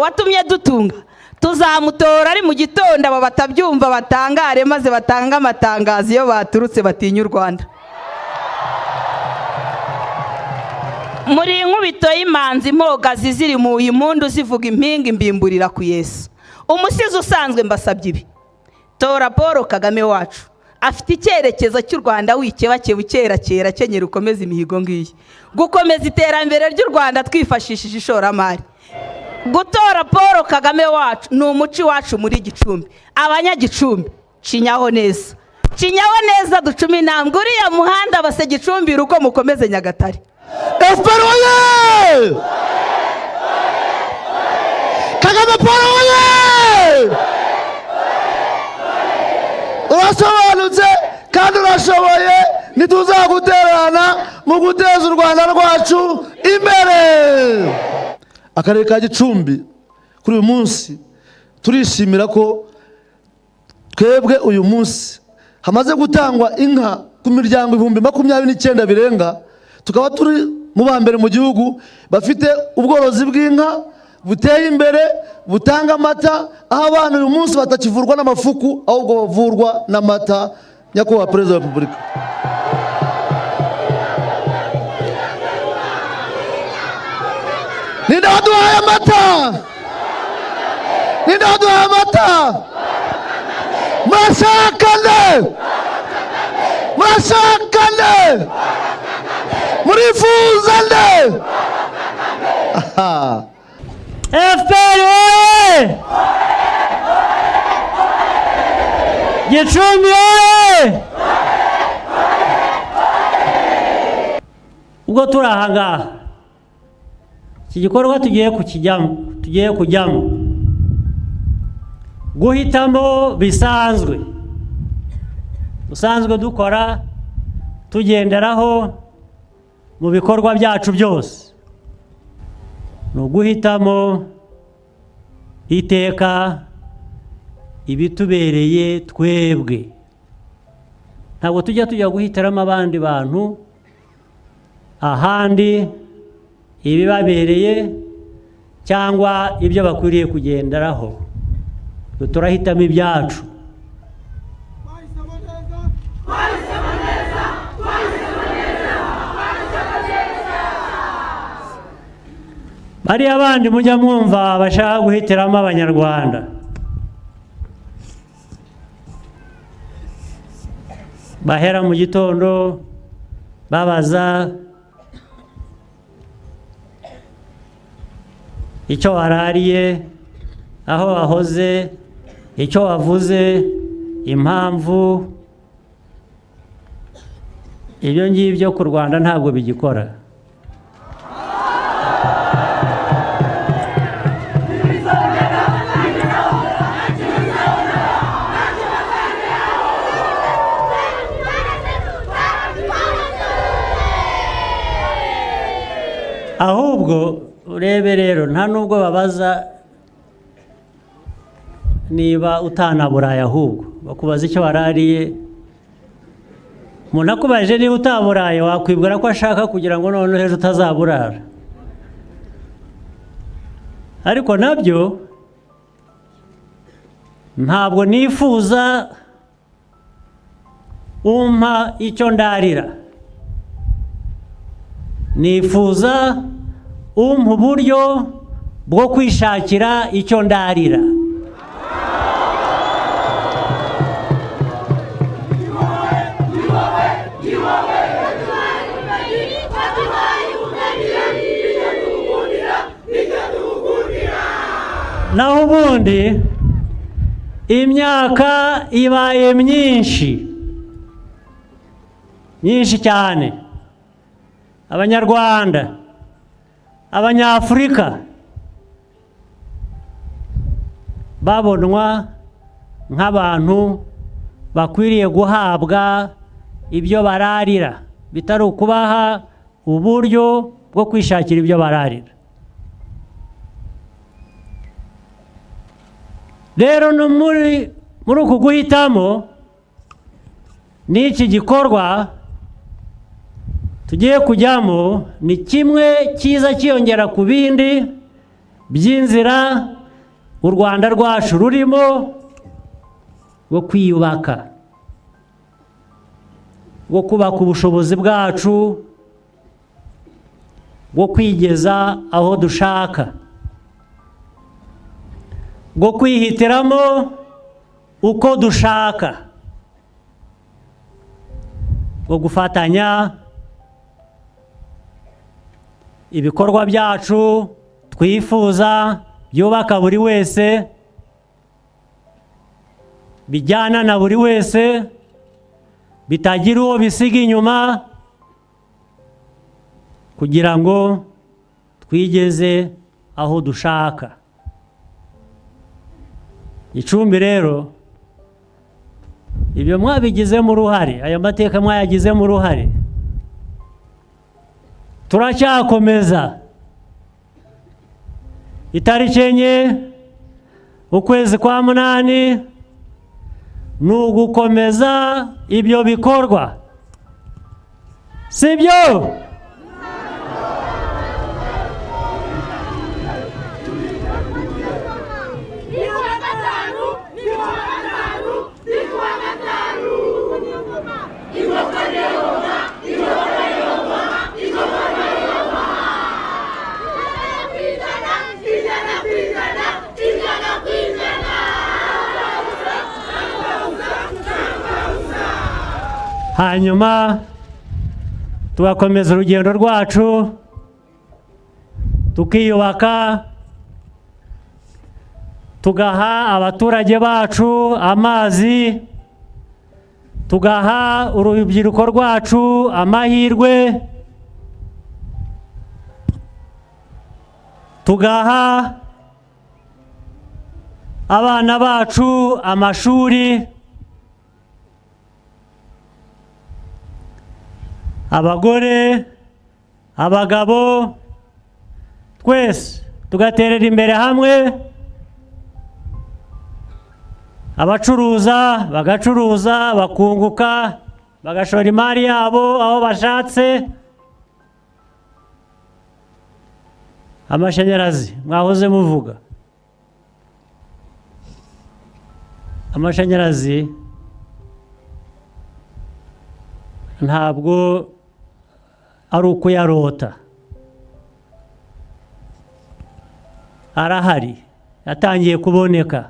watumye dutunga tuzamutora ari mu gitondo aba batabyumva batangare maze batanga amatangazo iyo baturutse batinya u Rwanda. Muri inkubito y'imanzi impogazi ziri mu impundu zivuga impinga imbimburira ku Yesu. Umusizi usanzwe mbasabye ibi: tora Paul Kagame wacu, afite icyerekezo cy'u Rwanda wikebake bukera kera kenyera ukomeza imihigo ngiyi, gukomeza iterambere ry'u Rwanda twifashishije ishoramari. Gutora Paul Kagame wacu ni umuci wacu muri Gicumbi. Abanyagicumbi cinyaho neza, cinyaho neza ducumi intambwe uriya muhanda base Gicumbi uko mukomeze Nyagatare. FPR oye! Kagame Paul oye! Urasobanutse kandi urashoboye, ntituzagutererana mu guteza u Rwanda rwacu imbere. Akarere ka Gicumbi kuri uyu munsi turishimira ko twebwe uyu munsi hamaze gutangwa inka ku miryango 29,000 birenga, tukaba turi mu bambere mu gihugu bafite ubworozi bw'inka buteye imbere butanga amata, aho abantu uyu munsi batakivurwa n'amafuku ahubwo bavurwa n'amata. Nyakubahwa Perezida wa Repubulika, ninde waduhaye amata? Ninde waduhaye amata? Mashakane! Mashakane! Murifuza nde? FPR oye! Gicumbi oye! Ubwo turahangaha iki gikorwa tugiye kujyamo guhitamo bisanzwe dukora tugenderaho mu bikorwa byacu byose, no guhitamo iteka ibitubereye twebwe. Ntabwo tujya guhitaramo abandi bantu ahandi ibibabereye cyangwa ibyo bakwiriye kugenderaho. Turahitamo ibyacu. Bariya abandi mujya mwumva bashaka guhitiramo Abanyarwanda, bahera mu gitondo babaza icyo warariye, aho wahoze, icyo wavuze, impamvu. Ibyo ngibyo ku Rwanda ntabwo bigikora. Ahubwo urebe rero, nta nubwo babaza niba utanaburaye, ahubwo bakubaza icyo warariye. Umuntu akubaje niba utaburaye wakwibwira ko ashaka kugira ngo none ejo utazaburara. Ariko nabyo ntabwo nifuza umpa icyo ndarira, nifuza umpa uburyo bwo kwishakira icyo ndarira. Naho ubundi imyaka ibaye myinshi cyane, Abanyarwanda, Abanyafurika babonwa nk'abantu bakwiriye guhabwa ibyo bararira, bitari ukubaha uburyo bwo kwishakira ibyo bararira. Rero no muri uku guhitamo n'iki gikorwa tugiye kujyamo ni kimwe cyiza kiyongera ku bindi by'inzira u Rwanda rwacu rurimo rwo kwiyubaka, rwo kubaka ubushobozi bwacu, rwo kwigeza aho dushaka, rwo kwihitiramo uko dushaka, rwo gufatanya ibikorwa byacu twifuza byubaka buri wese, bijyana na buri wese, bitagira uwo bisiga inyuma, kugira ngo twigeze aho dushaka. Gicumbi rero ibyo mwabigizemo uruhare, aya mateka mwayagizemo uruhare, turacyakomeza. Itariki 4 ukwezi kwa munani ni ugukomeza ibyo bikorwa, sibyo? Hanyuma tugakomeza urugendo rwacu, tukiyubaka, tugaha abaturage bacu amazi, tugaha urubyiruko rwacu amahirwe, tugaha abana bacu amashuri, abagore, abagabo, twese tugaterera imbere hamwe, abacuruza bagacuruza bakunguka, bagashora imari yabo aho bashatse. Amashanyarazi mwahoze muvuga, amashanyarazi ntabwo ari ukuyarota, arahari, yatangiye kuboneka,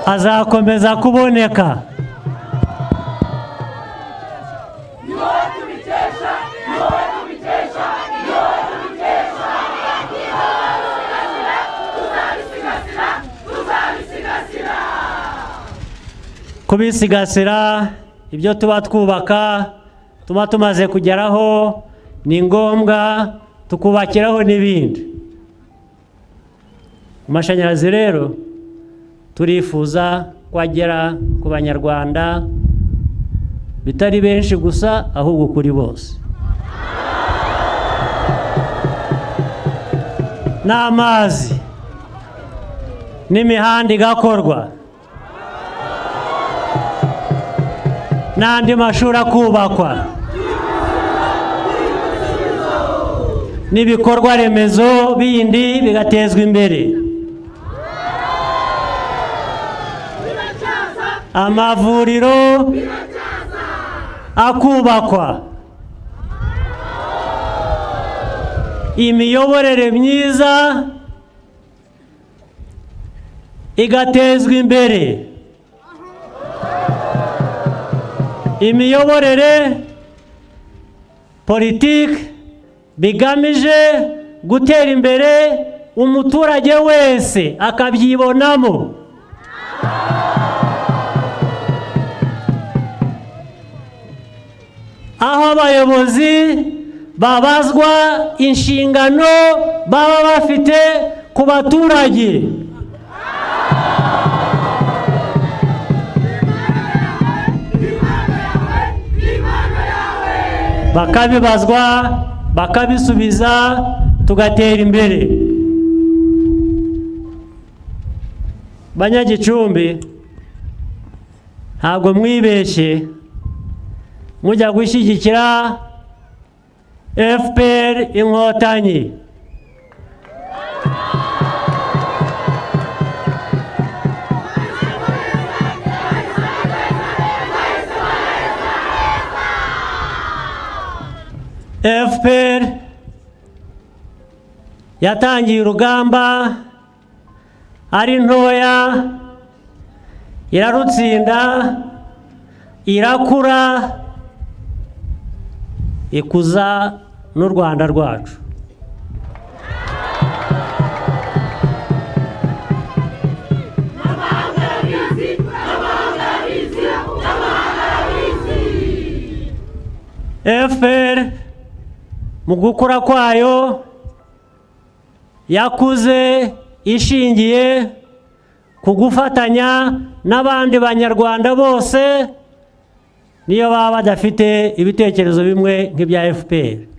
azakomeza kuboneka. Kubisigasira ibyo tuba twubaka, tuba tumaze kugeraho, ni ngombwa tukubakiraho n'ibindi. Amashanyarazi rero turifuza kwagera ku banyarwanda, bitari benshi gusa ahubwo kuri bose. N'amazi n'imihanda igakorwa, n'andi mashuri akubakwa, n'ibikorwa remezo bindi bigatezwa imbere, amavuriro akubakwa, imiyoborere myiza igatezwa imbere, imiyoborere politiki bigamije gutera imbere umuturage wese akabyibonamo. Aho abayobozi babazwa inshingano baba bafite ku baturage, bakabibazwa bakabisubiza, tugatera imbere. Banyagicumbi, ntabwo mwibeshye mujya gushyigikira FPR Inkotanyi. FPR yatangiye urugamba ari ntoya, irarutsinda, irakura, ikuza n'u Rwanda rwacu. FPR mu gukura kwayo yakuze ishingiye ku gufatanya n'abandi banyarwanda bose niyo baba badafite ibitekerezo bimwe nk'ibya FPR.